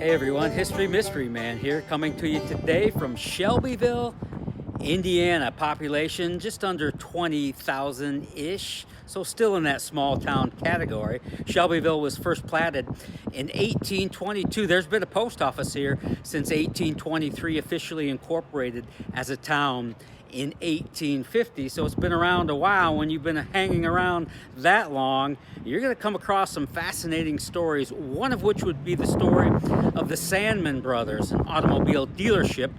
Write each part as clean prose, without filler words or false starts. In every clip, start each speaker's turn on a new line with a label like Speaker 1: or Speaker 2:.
Speaker 1: Hey everyone, History Mystery Man here, coming to you today from Shelbyville, Indiana. Population just under 20,000-ish, so still in that small town category. Shelbyville was first platted in 1822. There's been a post office here since 1823, officially incorporated as a town in 1850, so it's been around a while. When you've been hanging around that long, you're going to come across some fascinating stories, one of which would be the story of the Sandman Brothers, an automobile dealership,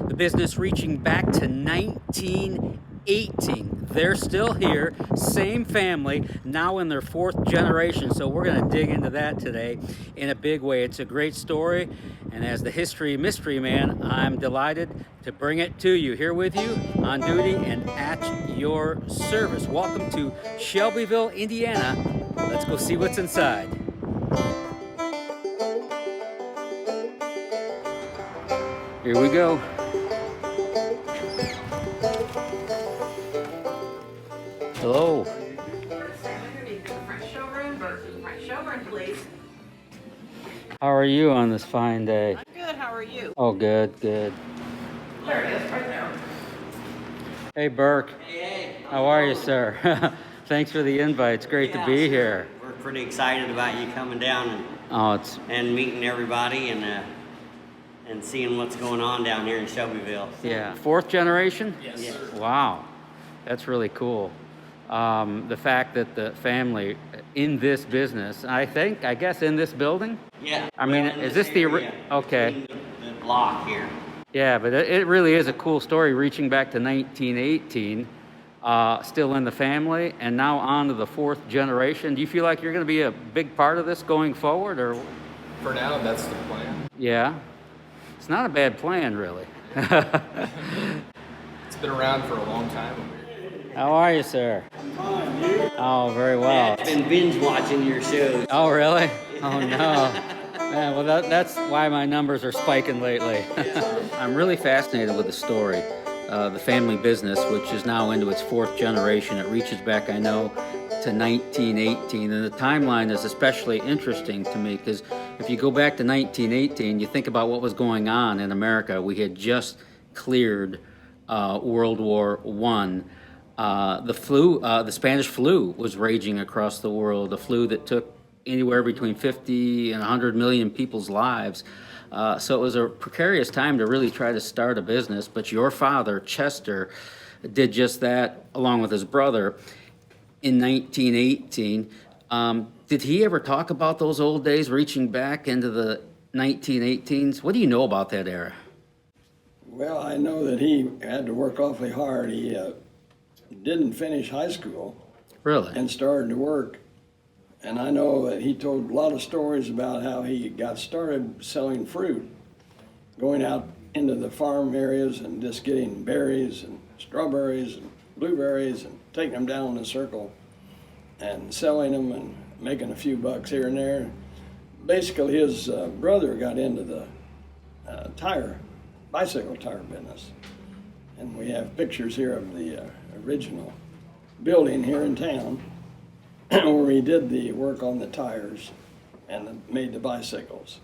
Speaker 1: the business reaching back to 1918. They're still here, same family, now in their fourth generation, so we're going to dig into that today in a big way. It's a great story, and as the History Mystery Man, I'm delighted to bring it to you, here with you, on duty and at your service. Welcome to Shelbyville, Indiana. Let's go see what's inside. Here we go. Hello.
Speaker 2: Front showroom, please.
Speaker 1: How are you on this fine day?
Speaker 2: I'm good. How are you?
Speaker 1: Oh, good, good.
Speaker 2: There it is, right there.
Speaker 1: Hey, Burke.
Speaker 3: Hey,
Speaker 1: How are you, sir? Thanks for the invite. It's great to be here.
Speaker 3: We're pretty excited about you coming down
Speaker 1: Oh, it's
Speaker 3: and meeting everybody and seeing what's going on down here in Shelbyville.
Speaker 1: yeah. Fourth generation?
Speaker 3: Yes. Yeah.
Speaker 1: Wow, that's really cool. The fact that the family in this business, I guess in this building?
Speaker 3: Yeah.
Speaker 1: I mean,
Speaker 3: well, in
Speaker 1: is this the
Speaker 3: area,
Speaker 1: okay.
Speaker 3: between the block here.
Speaker 1: Yeah, but it really is a cool story reaching back to 1918, still in the family, and now on to the fourth generation. Do you feel like you're going to be a big part of this going forward, or?
Speaker 4: For now, that's the plan.
Speaker 1: Yeah, it's not a bad plan, really.
Speaker 4: It's been around for a long time.
Speaker 1: How are you, sir? Oh, very well.
Speaker 3: I've been binge watching your shows.
Speaker 1: Oh, really? Oh, no. Man, well, that's why my numbers are spiking lately. I'm really fascinated with the story. The family business, which is now into its fourth generation. It reaches back, I know, to 1918. And the timeline is especially interesting to me because if you go back to 1918, you think about what was going on in America. We had just cleared World War I. The Spanish flu was raging across the world, a flu that took anywhere between 50 and 100 million people's lives. So it was a precarious time to really try to start a business, but your father, Chester, did just that along with his brother in 1918. Did he ever talk about those old days reaching back into the 1918s? What do you know about that era?
Speaker 5: Well, I know that he had to work awfully hard. He didn't finish high school
Speaker 1: Really?
Speaker 5: and started to work. And I know that he told a lot of stories about how he got started selling fruit, going out into the farm areas and just getting berries and strawberries and blueberries and taking them down in a circle and selling them and making a few bucks here and there. Basically, his brother got into the bicycle tire business. And we have pictures here of the original building here in town where he did the work on the tires and made the bicycles.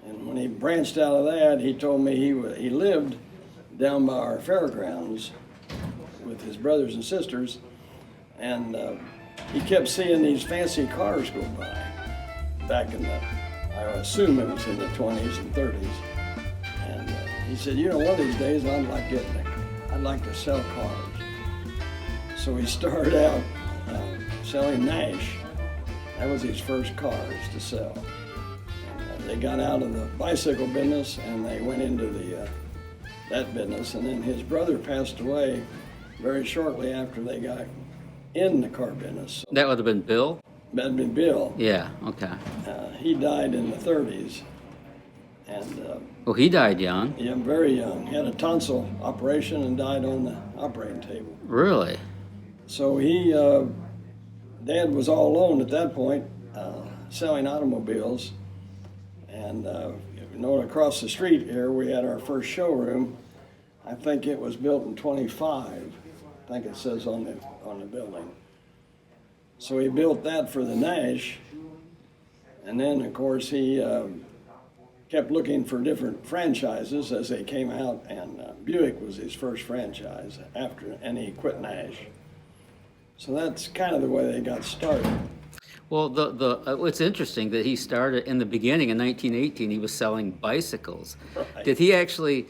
Speaker 5: And when he branched out of that, he told me he lived down by our fairgrounds with his brothers and sisters, and he kept seeing these fancy cars go by back in I assume it was in the 20s and 30s. And he said, you know, one of these days I'd like to sell cars. So he started out selling Nash. That was his first cars to sell. And, they got out of the bicycle business and they went into that business. And then his brother passed away very shortly after they got in the car business.
Speaker 1: That would have been Bill?
Speaker 5: That'd been Bill.
Speaker 1: Yeah, okay.
Speaker 5: He died in the 30s. And
Speaker 1: Well, he died young.
Speaker 5: yeah, very young. He had a tonsil operation and died on the operating table.
Speaker 1: Really?
Speaker 5: So Dad was all alone at that point, selling automobiles. And across the street here, we had our first showroom. I think it was built in 25. I think it says on the building. So he built that for the Nash. And then, of course, he kept looking for different franchises as they came out, and Buick was his first franchise after, and he quit Nash. So that's kind of the way they got started.
Speaker 1: Well, it's interesting that he started in the beginning in 1918. He was selling bicycles.
Speaker 5: Right.
Speaker 1: Did he actually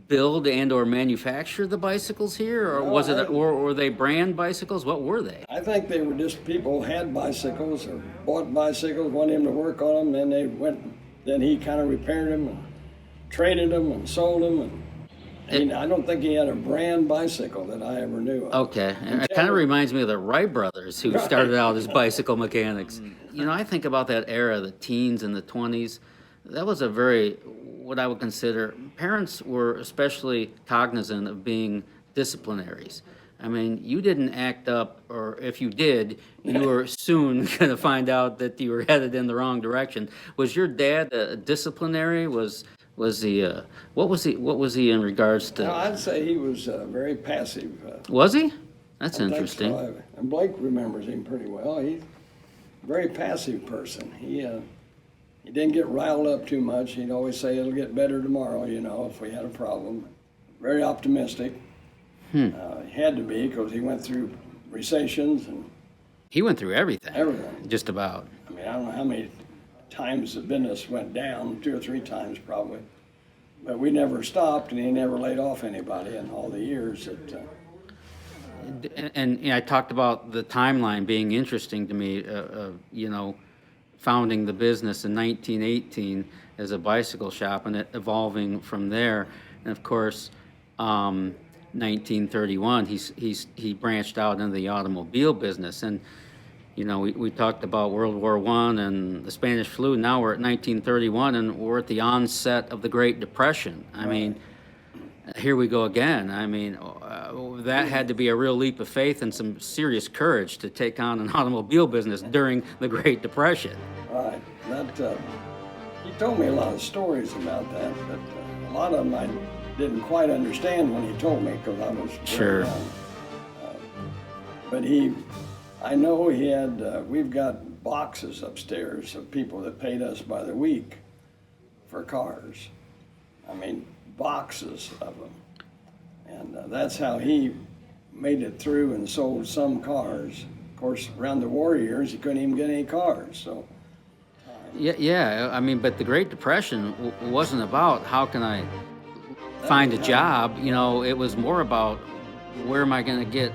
Speaker 1: build and or manufacture the bicycles here, or
Speaker 5: No,
Speaker 1: was it,
Speaker 5: I-
Speaker 1: or were they brand bicycles? What were they?
Speaker 5: I think they were just people who had bicycles or bought bicycles, wanted him to work on them, then they went, then he kind of repaired them and traded them and sold them. And I don't think he had a brand bicycle that I ever knew of.
Speaker 1: Okay, and it kind of reminds me of the Wright brothers who started out as bicycle mechanics. You know, I think about that era, the teens and the 20s. That was a very, what I would consider, parents were especially cognizant of being disciplinaries. I mean, you didn't act up, or if you did, you were soon going to find out that you were headed in the wrong direction. Was your dad a disciplinary? Was he? What was he? What was he in regards to?
Speaker 5: No, I'd say he was very passive.
Speaker 1: Was he? That's
Speaker 5: I think
Speaker 1: interesting.
Speaker 5: so. And Blake remembers him pretty well. He's a very passive person. He didn't get riled up too much. He'd always say it'll get better tomorrow, you know, if we had a problem. Very optimistic. He had to be because he went through recessions and
Speaker 1: He went through everything.
Speaker 5: everything.
Speaker 1: Just about.
Speaker 5: I mean, I don't know how many times the business went down, 2 or 3 times probably. But we never stopped, and he never laid off anybody in all the years that.
Speaker 1: And I talked about the timeline being interesting to me. You know, founding the business in 1918 as a bicycle shop, and it evolving from there. And of course, 1931, he branched out into the automobile business. And you know, we talked about World War I and the Spanish flu. Now we're at 1931, and we're at the onset of the Great Depression. I mean, here we go again. I mean, that had to be a real leap of faith and some serious courage to take on an automobile business during the Great Depression.
Speaker 5: Right. That he told me a lot of stories about that, but a lot of them I didn't quite understand when he told me because I was very
Speaker 1: Sure.
Speaker 5: young. But I know he had. We've got boxes upstairs of people that paid us by the week for cars. I mean, boxes of them, and that's how he made it through and sold some cars. Of course, around the war years, he couldn't even get any cars, so.
Speaker 1: Yeah. I mean, but the Great Depression wasn't about how can I find a job. You know, it was more about where am I going to get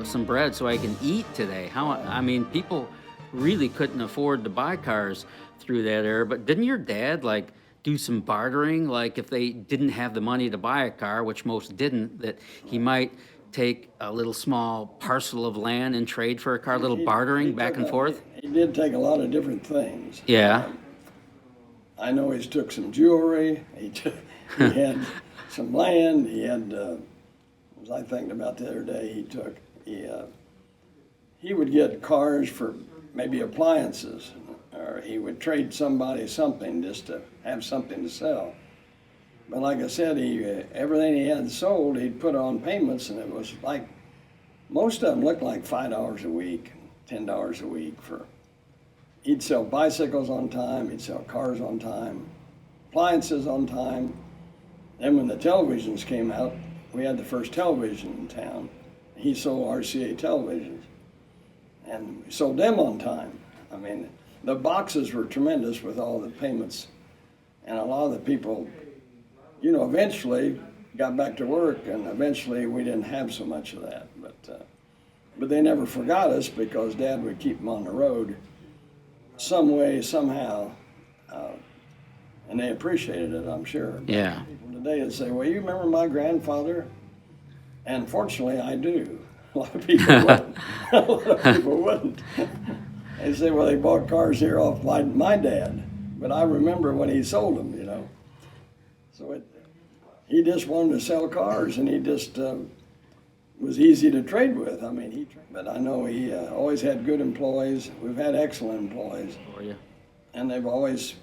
Speaker 1: some bread so I can eat today. I mean, people really couldn't afford to buy cars through that era. But didn't your dad like do some bartering? Like if they didn't have the money to buy a car, which most didn't, that he might take a little small parcel of land and trade for a car, a little bartering back and forth?
Speaker 5: He did take a lot of different things.
Speaker 1: Yeah.
Speaker 5: I know he took some jewelry. He had some land. He had. Was I thinking about the other day? He would get cars for maybe appliances, or he would trade somebody something just to have something to sell. But like I said, everything he had sold, he'd put on payments, and it was like most of them looked like $5 a week, $10 a week for. He'd sell bicycles on time. He'd sell cars on time, appliances on time. Then when the televisions came out, we had the first television in town. He sold RCA televisions, and we sold them on time. I mean, the boxes were tremendous with all the payments, and a lot of the people, you know, eventually got back to work, and eventually we didn't have so much of that. But they never forgot us because Dad would keep them on the road some way, somehow, and they appreciated it, I'm sure.
Speaker 1: Yeah.
Speaker 5: People today would say, well, you remember my grandfather? And fortunately, I do. A lot of people wouldn't. A lot of people wouldn't. They say, well, they bought cars here off my dad. But I remember when he sold them, you know. So he just wanted to sell cars, and he just was easy to trade with. I mean, but I know he always had good employees. We've had excellent employees.
Speaker 1: For you.
Speaker 5: And they've always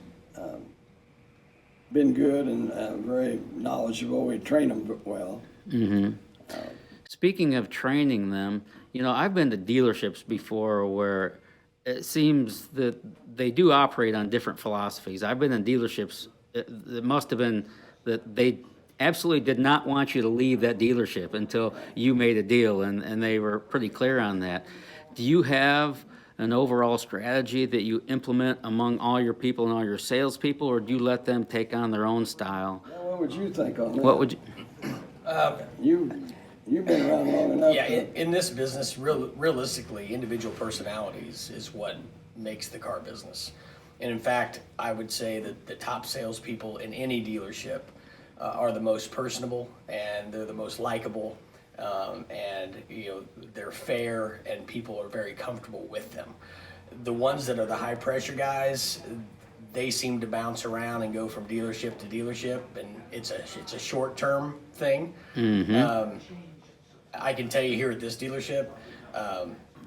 Speaker 5: been good and very knowledgeable. We train them well.
Speaker 1: Mm-hmm. Speaking of training them, you know, I've been to dealerships before where it seems that they do operate on different philosophies. I've been in dealerships it must have been that they absolutely did not want you to leave that dealership until you made a deal, and they were pretty clear on that. Do you have an overall strategy that you implement among all your people and all your salespeople, or do you let them take on their own style?
Speaker 5: Now, what would you think on that?
Speaker 1: What would you?
Speaker 5: You've been around long enough.
Speaker 6: Yeah,
Speaker 5: to-
Speaker 6: in this business, realistically, individual personalities is what makes the car business. And in fact, I would say that the top salespeople in any dealership are the most personable, and they're the most likable, and they're fair, and people are very comfortable with them. The ones that are the high pressure guys, they seem to bounce around and go from dealership to dealership, and it's a short term thing. I can tell you here at this dealership,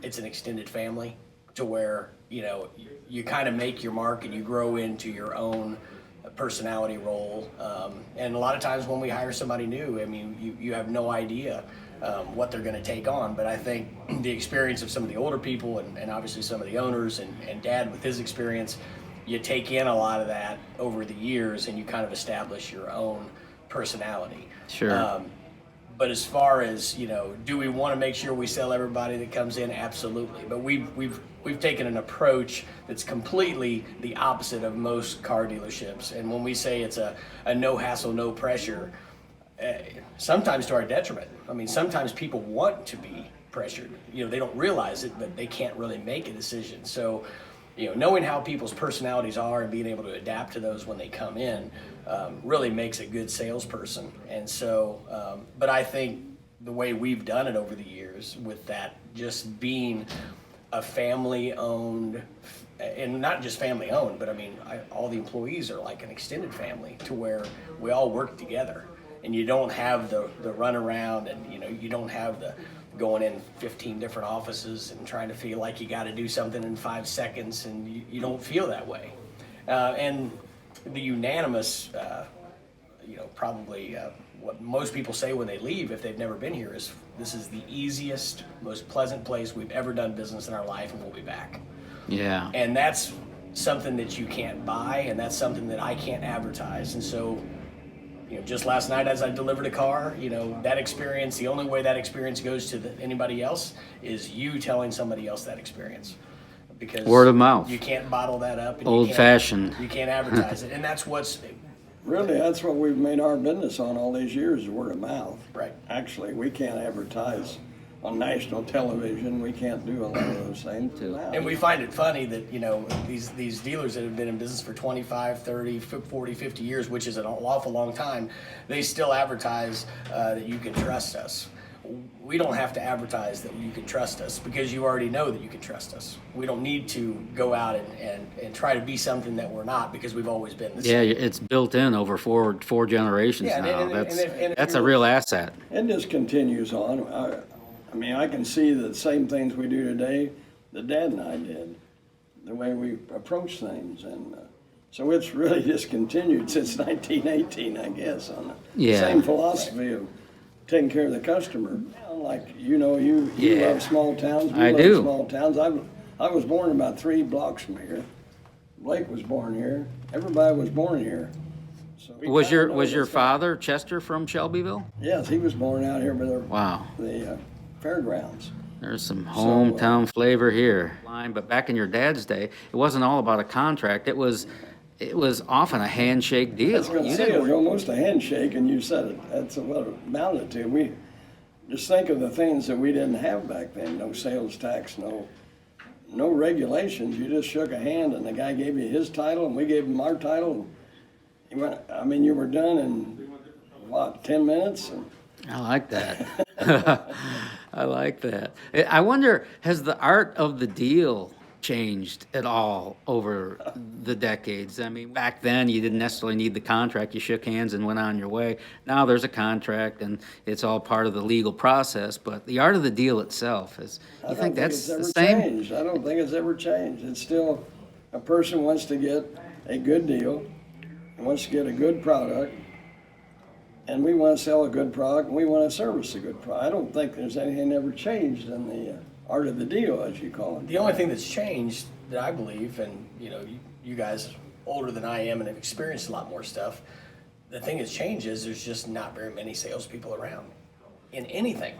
Speaker 6: it's an extended family to where, you kind of make your mark and you grow into your own personality role. And a lot of times when we hire somebody new, I mean, you have no idea what they're going to take on. But I think the experience of some of the older people and obviously some of the owners and Dad with his experience, you take in a lot of that over the years and you kind of establish your own personality.
Speaker 1: Sure.
Speaker 6: But as far as, do we want to make sure we sell everybody that comes in? Absolutely. But we've taken an approach that's completely the opposite of most car dealerships. And when we say it's a no hassle, no pressure, sometimes to our detriment. I mean, sometimes people want to be pressured. They don't realize it, but they can't really make a decision. So, knowing how people's personalities are and being able to adapt to those when they come in really makes a good salesperson. And so, but I think the way we've done it over the years with that just being a family-owned, and not just family-owned, but I mean, all the employees are like an extended family to where we all work together. And you don't have the run around, and you don't have the going in 15 different offices and trying to feel like you got to do something in 5 seconds, and you don't feel that way. And the unanimous, probably what most people say when they leave if they've never been here is this is the easiest, most pleasant place we've ever done business in our life, and we'll be back.
Speaker 1: Yeah.
Speaker 6: And that's something that you can't buy, and that's something that I can't advertise. And so, just last night as I delivered a car, that experience, the only way that experience goes to anybody else is you telling somebody else that experience. Because
Speaker 1: Word of mouth.
Speaker 6: you can't bottle that up. And
Speaker 1: Old fashioned.
Speaker 6: You can't advertise it. And that's
Speaker 5: Really, that's what we've made our business on all these years, is word of mouth.
Speaker 6: right.
Speaker 5: Actually, we can't advertise on national television. We can't do a lot of those things.
Speaker 6: And we find it funny that, these dealers that have been in business for 25, 30, 40, 50 years, which is an awful long time, they still advertise that you can trust us. We don't have to advertise that you can trust us because you already know that you can trust us. We don't need to go out and try to be something that we're not because we've always been the
Speaker 1: Yeah,
Speaker 6: same.
Speaker 1: it's built in over four generations
Speaker 6: Yeah,
Speaker 1: now.
Speaker 6: and
Speaker 1: That's a real asset.
Speaker 5: It just continues on. I mean, I can see the same things we do today that Dad and I did, the way we approach things. And so it's really just continued since 1918, I guess, on the
Speaker 1: Yeah.
Speaker 5: same philosophy of taking care of the customer. Like, you
Speaker 1: Yeah.
Speaker 5: love small towns.
Speaker 1: I
Speaker 5: love
Speaker 1: do.
Speaker 5: small towns. I was born about 3 blocks from here. Blake was born here. Everybody was born here. So we
Speaker 1: Was
Speaker 5: kinda know
Speaker 1: your
Speaker 5: this-
Speaker 1: father Chester from Shelbyville?
Speaker 5: Yes, he was born out here by
Speaker 1: Wow.
Speaker 5: the fairgrounds.
Speaker 1: There's some hometown flavor here. But back in your dad's day, it wasn't all about a contract. It was often a handshake
Speaker 5: I
Speaker 1: deal.
Speaker 5: was going to
Speaker 1: You
Speaker 5: say, it
Speaker 1: didn't-
Speaker 5: was almost a handshake, and you said it. That's what it amounted to. We just think of the things that we didn't have back then. No sales tax, no regulations. You just shook a hand, and the guy gave you his title, and we gave him our title. And you were done in, 10 minutes? And
Speaker 1: I like that. I like that. I wonder, has the art of the deal changed at all over the decades? I mean, back then you didn't necessarily need the contract. You shook hands and went on your way. Now there's a contract and it's all part of the legal process. But the art of the deal itself is, you think that's the
Speaker 5: it's
Speaker 1: same?
Speaker 5: ever changed. I don't think it's ever changed. It's still, a person wants to get a good deal, wants to get a good product, and we want to sell a good product, and we want to service a good product. I don't think there's anything ever changed in the art of the deal, as you call it.
Speaker 6: The only thing that's changed that I believe, and you guys older than I am and have experienced a lot more stuff, the thing that's changed is there's just not very many salespeople around in anything.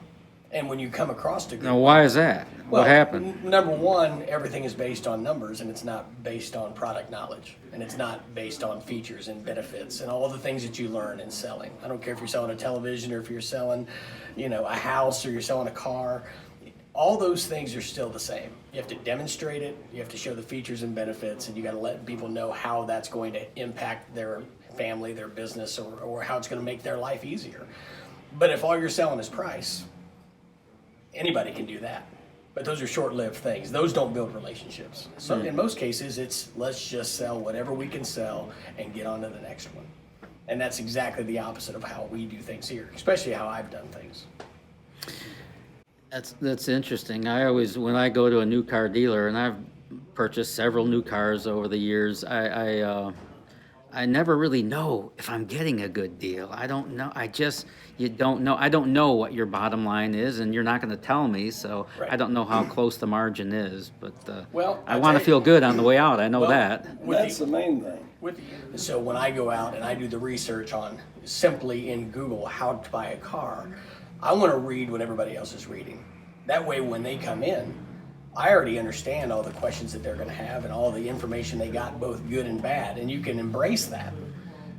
Speaker 6: And when you come across a
Speaker 1: Now, why is that? What happened?
Speaker 6: Number one, everything is based on numbers, and it's not based on product knowledge, and it's not based on features and benefits and all the things that you learn in selling. I don't care if you're selling a television or if you're selling, a house or you're selling a car. All those things are still the same. You have to demonstrate it, you have to show the features and benefits, and you got to let people know how that's going to impact their family, their business, or how it's going to make their life easier. But if all you're selling is price, anybody can do that. But those are short-lived things. Those don't build relationships. So in most cases, it's let's just sell whatever we can sell and get on to the next one. And that's exactly the opposite of how we do things here, especially how I've done things.
Speaker 1: That's interesting. When I go to a new car dealer, and I've purchased several new cars over the years, I never really know if I'm getting a good deal. I don't know. You don't know. I don't know what your bottom line is, and you're not going to tell me, so
Speaker 6: Right.
Speaker 1: I don't know how close the margin is. But
Speaker 6: Well,
Speaker 1: I
Speaker 6: I'll
Speaker 1: want to
Speaker 6: tell you-
Speaker 1: feel good on the way out. I know
Speaker 6: Well,
Speaker 1: that.
Speaker 5: That's the main thing.
Speaker 6: So when I go out and I do the research on simply in Google how to buy a car, I want to read what everybody else is reading. That way when they come in, I already understand all the questions that they're going to have and all the information they got, both good and bad, and you can embrace that.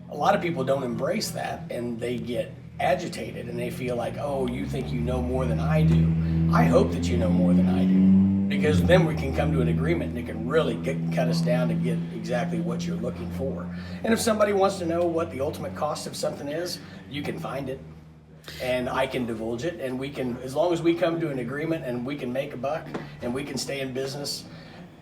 Speaker 6: A lot of people don't embrace that, and they get agitated and they feel like, oh, you think you know more than I do. I hope that you know more than I do, because then we can come to an agreement and it can really cut us down to get exactly what you're looking for. And if somebody wants to know what the ultimate cost of something is, you can find it. And I can divulge it, and we can, as long as we come to an agreement and we can make a buck and we can stay in business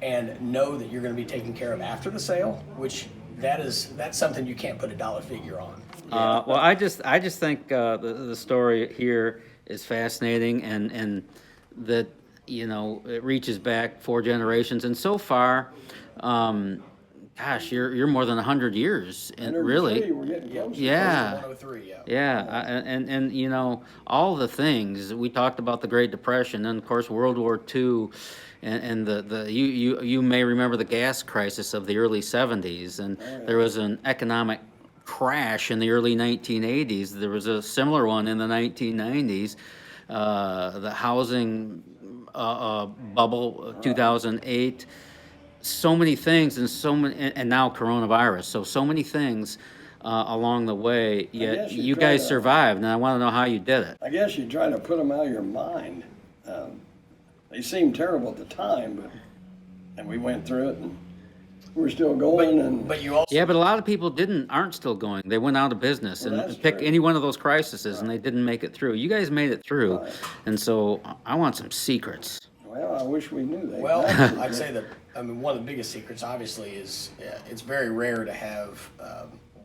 Speaker 6: and know that you're going to be taken care of after the sale, which that's something you can't put a dollar figure on.
Speaker 1: Well, I just think the story here is fascinating, and that it reaches back 4 generations, and so far, gosh, you're more than 100 years, and
Speaker 5: 103,
Speaker 1: really,
Speaker 5: we're getting close.
Speaker 1: yeah.
Speaker 6: 103, yeah.
Speaker 1: Yeah, and all the things we talked about, the Great Depression, and of course World War II, and you may remember the gas crisis of the early 70s, and there was an economic crash in the early 1980s. There was a similar one in the 1990s. The housing bubble, 2008. So many things, and now coronavirus. So many things along the way. Yet
Speaker 5: guess you
Speaker 1: you
Speaker 5: try
Speaker 1: guys
Speaker 5: to-
Speaker 1: survived, and I want to know how you did it.
Speaker 5: I guess you try to put them out of your mind. They seemed terrible at the time, and we went through it, and we're still going.
Speaker 6: But you also,
Speaker 1: Yeah, but a lot of people aren't still going. They went out of business,
Speaker 5: Well,
Speaker 1: and
Speaker 5: that's
Speaker 1: pick
Speaker 5: true.
Speaker 1: any one of those crises, and they didn't make it through. You guys made it through,
Speaker 5: Right.
Speaker 1: and so I want some secrets.
Speaker 5: Well, I wish we knew that.
Speaker 6: well, I'd say that, one of the biggest secrets obviously is it's very rare to have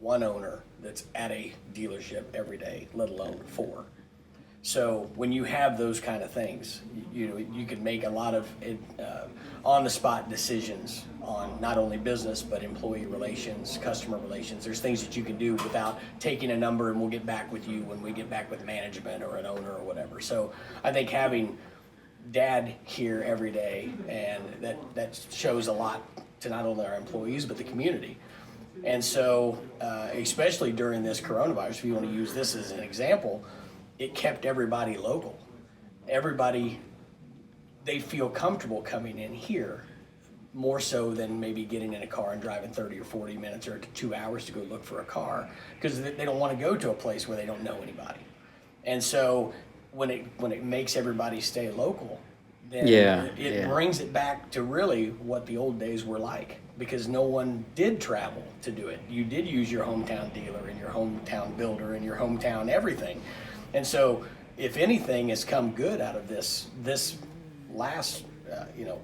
Speaker 6: one owner that's at a dealership every day, let alone 4. So when you have those kind of things, you can make a lot of on-the-spot decisions on not only business, but employee relations, customer relations. There's things that you can do without taking a number and we'll get back with you when we get back with management or an owner or whatever. So I think having Dad here every day, and that shows a lot to not only our employees, but the community. And so, especially during this coronavirus, if you want to use this as an example, it kept everybody local. Everybody, they feel comfortable coming in here more so than maybe getting in a car and driving 30 or 40 minutes or 2 hours to go look for a car, because they don't want to go to a place where they don't know anybody. And so when it makes everybody stay local, then it brings it back to really what the old days were like, because no one did travel to do it. You did use your hometown dealer and your hometown builder and your hometown everything. And so if anything has come good out of this last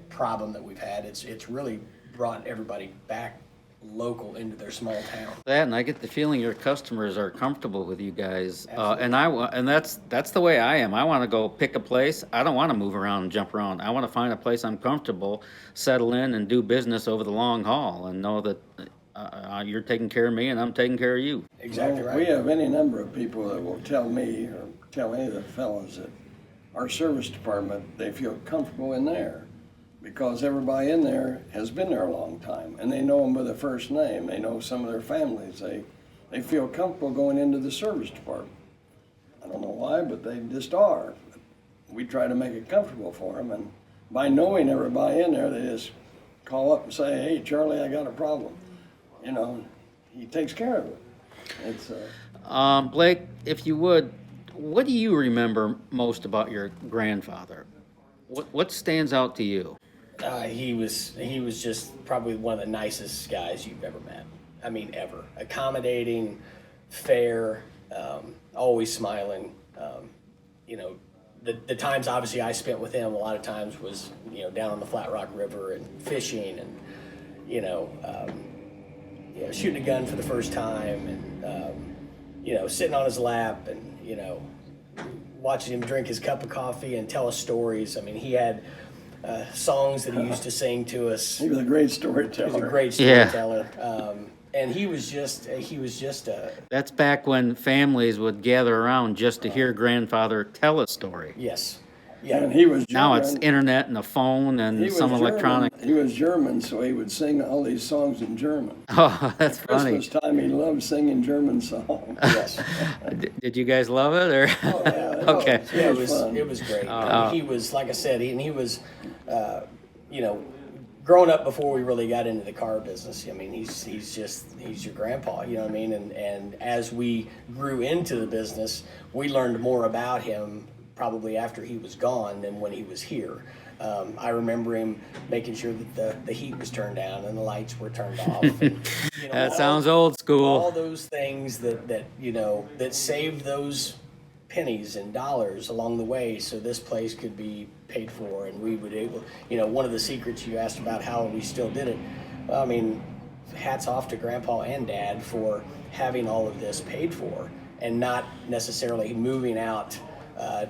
Speaker 6: problem that we've had, it's really brought everybody back local into their small town.
Speaker 1: That, and I get the feeling your customers are comfortable with you guys, and that's the way I am. I want to go pick a place. I don't want to move around and jump around. I want to find a place I'm comfortable, settle in, and do business over the long haul, and know that you're taking care of me and I'm taking care of you.
Speaker 6: Exactly
Speaker 5: Well,
Speaker 6: right.
Speaker 5: we have any number of people that will tell me or tell any of the fellows that our service department, they feel comfortable in there. because everybody in there has been there a long time, and they know them by their first name. They know some of their families. They feel comfortable going into the service department. I don't know why, but they just are. We try to make it comfortable for them, and by knowing everybody in there, they just call up and say, "Hey, Charlie, I got a problem." You know, he takes care of it. It's
Speaker 1: Blake, if you would, what do you remember most about your grandfather? What stands out to you?
Speaker 6: He was just probably one of the nicest guys you've ever met. I mean, ever. Accommodating, fair, always smiling. You know, the times obviously I spent with him a lot of times was, you know, down on the Flat Rock River and fishing and, you know, shooting a gun for the first time and, you know, sitting on his lap and, you know, watching him drink his cup of coffee and tell us stories. I mean, he had songs that he used to sing to us.
Speaker 5: he was a great storyteller.
Speaker 6: He was a great
Speaker 1: Yeah.
Speaker 6: storyteller. And he was just
Speaker 1: That's back when families would gather around just to hear grandfather tell a story.
Speaker 6: yes.
Speaker 5: And
Speaker 6: Yeah.
Speaker 5: he was
Speaker 1: Now it's
Speaker 5: German.
Speaker 1: internet and a phone
Speaker 5: He
Speaker 1: and
Speaker 5: was
Speaker 1: some electronic.
Speaker 5: German. He was German, so he would sing all these songs in German.
Speaker 1: Oh, that's funny.
Speaker 5: Christmas time, he loved singing German songs.
Speaker 6: Yes.
Speaker 1: Did you guys love it or?
Speaker 5: Oh, yeah,
Speaker 1: Okay.
Speaker 6: Yeah,
Speaker 5: it was fun.
Speaker 6: it was great. He was, like I said, he was, you know, growing up before we really got into the car business. I mean, he's your grandpa, you know what I mean? And as we grew into the business, we learned more about him probably after he was gone than when he was here. I remember him making sure that the heat was turned down and the lights were turned off. And, you know,
Speaker 1: That sounds old
Speaker 6: all
Speaker 1: school.
Speaker 6: those things that you know that saved those pennies and dollars along the way so this place could be paid for and we would able, you know, one of the secrets you asked about how we still did it. I mean, hats off to Grandpa and Dad for having all of this paid for and not necessarily moving out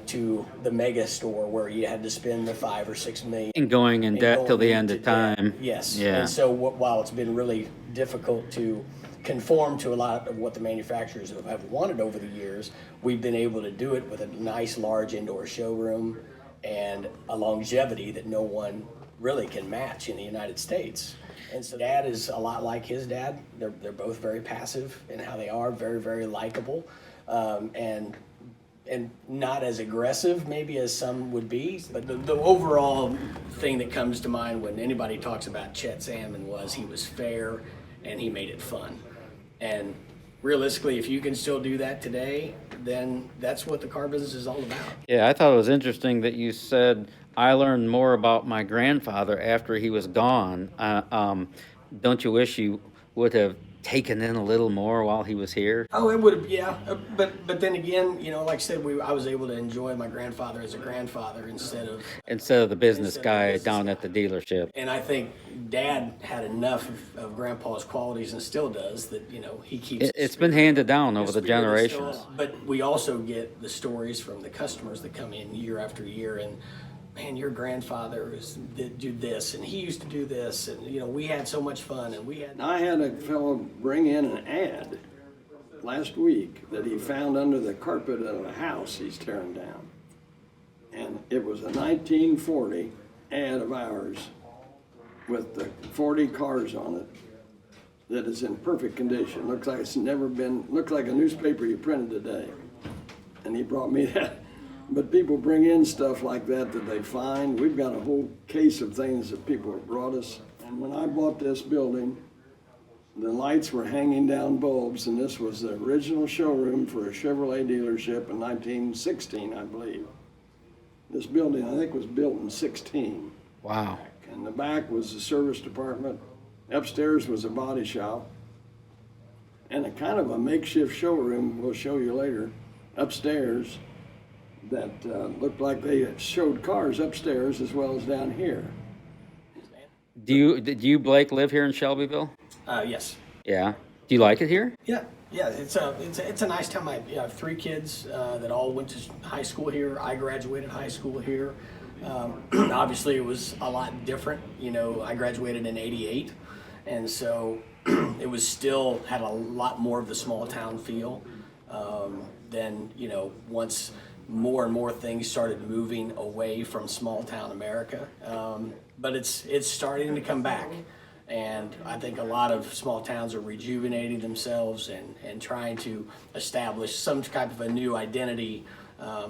Speaker 6: to the mega store where you had to spend the $5 or $6 million
Speaker 1: And going in
Speaker 6: and
Speaker 1: debt till
Speaker 6: going
Speaker 1: the end
Speaker 6: into
Speaker 1: of time.
Speaker 6: debt. Yes.
Speaker 1: Yeah.
Speaker 6: And so while it's been really difficult to conform to a lot of what the manufacturers have wanted over the years, we've been able to do it with a nice large indoor showroom and a longevity that no one really can match in the United States. And so Dad is a lot like his dad. They're both very passive in how they are, very, very likable, and not as aggressive maybe as some would be. But the overall thing that comes to mind when anybody talks about Chet Salmon was he was fair and he made it fun. And realistically, if you can still do that today, then that's what the car business is all about.
Speaker 1: Yeah, I thought it was interesting that you said, I learned more about my grandfather after he was gone. Don't you wish you would have taken in a little more while he was here?
Speaker 6: Oh, it would have, yeah. But then again, you know, like I said, I was able to enjoy my grandfather as a grandfather instead of
Speaker 1: The business
Speaker 6: Instead of
Speaker 1: guy
Speaker 6: business
Speaker 1: down
Speaker 6: guy.
Speaker 1: at the dealership.
Speaker 6: And I think Dad had enough of Grandpa's qualities and still does that, you know, he keeps.
Speaker 1: It's been handed down over the
Speaker 6: spirit is
Speaker 1: generations.
Speaker 6: still- But we also get the stories from the customers that come in year after year and, man, your grandfather did do this and he used to do this and, you know, we had so much fun and we had.
Speaker 5: I had a fellow bring in an ad last week that he found under the carpet of a house he's tearing down. And it was a 1940 ad of ours with the 40 cars on it that is in perfect condition. Looks like it's never been, looks like a newspaper you printed today. And he brought me that. But people bring in stuff like that they find. We've got a whole case of things that people have brought us. And when I bought this building, the lights were hanging down bulbs, and this was the original showroom for a Chevrolet dealership in 1916, I believe. This building, I think, was built in 16.
Speaker 1: Wow.
Speaker 5: And the back was the service department. Upstairs was a body shop. And a kind of a makeshift showroom, we'll show you later, upstairs, that looked like they showed cars upstairs as well as down here.
Speaker 1: Did you, Blake, live here in Shelbyville?
Speaker 6: Yes.
Speaker 1: Yeah. Do you like it here?
Speaker 6: Yeah, it's a nice town. I have 3 kids that all went to high school here. I graduated high school here. Obviously, it was a lot different. You know, I graduated in '88, and so it was still had a lot more of the small town feel than, you know, once more and more things started moving away from small town America. But it's starting to come back. And I think a lot of small towns are rejuvenating themselves and trying to establish some type of a new identity.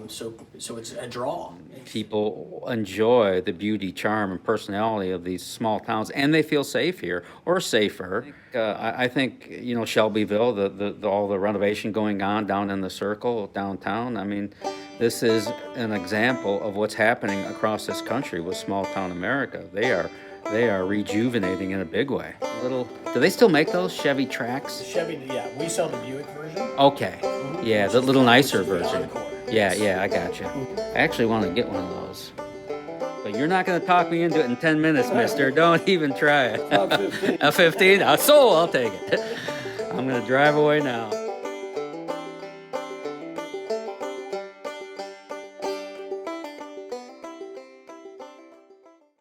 Speaker 6: So it's a draw.
Speaker 1: People enjoy the beauty, charm, and personality of these small towns, and they feel safe here, or safer. I think, you know, Shelbyville, all the renovation going on down in the circle downtown. I mean, this is an example of what's happening across this country with small town America. They are rejuvenating in a big way. Do they still make those Chevy Trax?
Speaker 6: Chevy, yeah, we sell the Buick version.
Speaker 1: Okay, yeah, the little nicer version.
Speaker 6: Encore.
Speaker 1: Yeah, I got you. I actually want to get one of those. But you're not going to talk me into it in 10 minutes, mister. Don't even try it.
Speaker 5: About 15.
Speaker 1: A 15? So I'll take it. I'm going to drive away now.